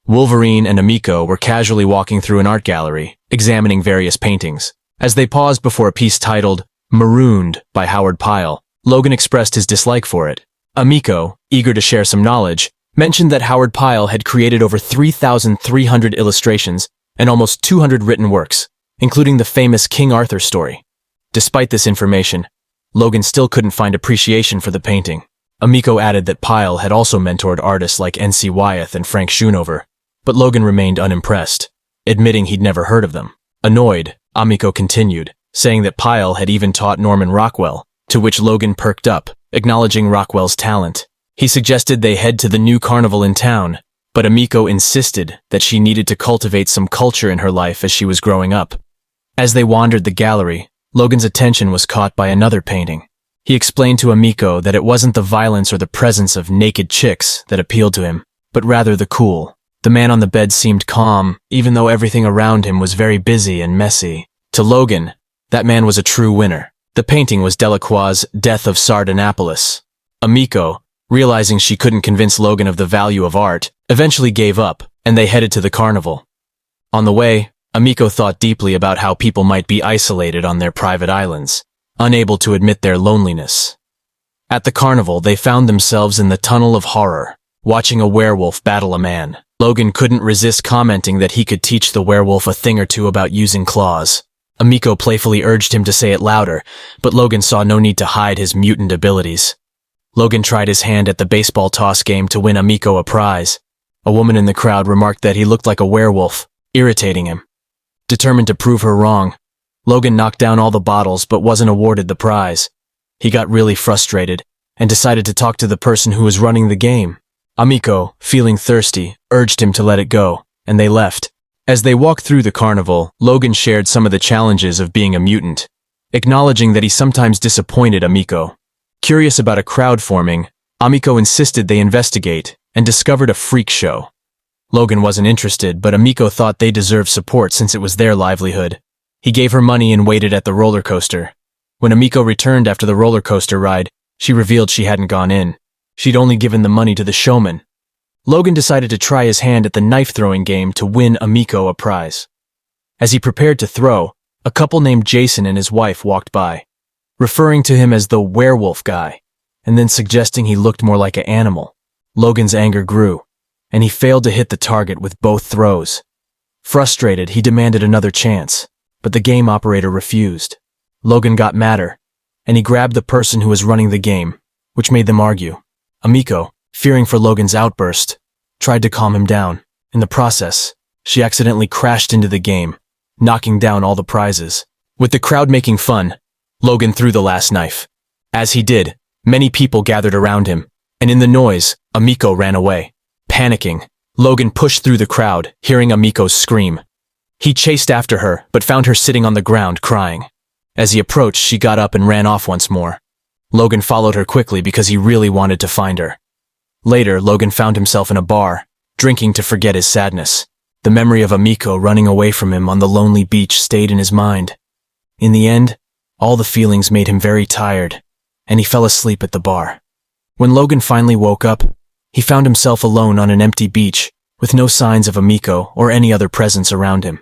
Wolverine and Amiko were casually walking through an art gallery, examining various paintings. As they paused before a piece titled Marooned by Howard Pyle, Logan expressed his dislike for it. Amiko, eager to share some knowledge, mentioned that Howard Pyle had created over 3,300 illustrations and almost 200 written works, including the famous King Arthur story. Despite this information, Logan still couldn't find appreciation for the painting. Amiko added that Pyle had also mentored artists like N.C. Wyeth and Frank Schoonover, but Logan remained unimpressed, admitting he'd never heard of them. Annoyed, Amiko continued, saying that Pyle had even taught Norman Rockwell, to which Logan perked up, acknowledging Rockwell's talent. He suggested they head to the new carnival in town, but Amiko insisted that she needed to cultivate some culture in her life as she was growing up. As they wandered the gallery, Logan's attention was caught by another painting. He explained to Amiko that it wasn't the violence or the presence of naked chicks that appealed to him, but rather the cool. The man on the bed seemed calm, even though everything around him was very busy and messy. To Logan, that man was a true winner. The painting was Delacroix's Death of Sardanapalus. Amiko, realizing she couldn't convince Logan of the value of art, eventually gave up, and they headed to the carnival. On the way, Amiko thought deeply about how people might be isolated on their private islands, unable to admit their loneliness. At the carnival, they found themselves in the tunnel of horror, watching a werewolf battle a man. Logan couldn't resist commenting that he could teach the werewolf a thing or two about using claws. Amiko playfully urged him to say it louder, but Logan saw no need to hide his mutant abilities. Logan tried his hand at the baseball toss game to win Amiko a prize. A woman in the crowd remarked that he looked like a werewolf, irritating him. Determined to prove her wrong, Logan knocked down all the bottles but wasn't awarded the prize. He got really frustrated and decided to talk to the person who was running the game. Amiko, feeling thirsty, urged him to let it go, and they left. As they walked through the carnival, Logan shared some of the challenges of being a mutant, acknowledging that he sometimes disappointed Amiko. Curious about a crowd forming, Amiko insisted they investigate and discovered a freak show. Logan wasn't interested, but Amiko thought they deserved support since it was their livelihood. He gave her money and waited at the roller coaster. When Amiko returned after the roller coaster ride, she revealed she hadn't gone in. She'd only given the money to the showman. Logan decided to try his hand at the knife-throwing game to win Amiko a prize. As he prepared to throw, a couple named Jason and his wife walked by, referring to him as the werewolf guy, and then suggesting he looked more like an animal. Logan's anger grew, and he failed to hit the target with both throws. Frustrated, he demanded another chance, but the game operator refused. Logan got madder, and he grabbed the person who was running the game, which made them argue. Amiko, fearing for Logan's outburst, tried to calm him down. In the process, she accidentally crashed into the game, knocking down all the prizes. With the crowd making fun, Logan threw the last knife. As he did, many people gathered around him, and in the noise, Amiko ran away. Panicking, Logan pushed through the crowd, hearing Amiko's scream. He chased after her, but found her sitting on the ground, crying. As he approached, she got up and ran off once more. Logan followed her quickly because he really wanted to find her. Later, Logan found himself in a bar, drinking to forget his sadness. The memory of Amiko running away from him on the lonely beach stayed in his mind. In the end, all the feelings made him very tired, and he fell asleep at the bar. When Logan finally woke up, he found himself alone on an empty beach, with no signs of Amiko or any other presence around him.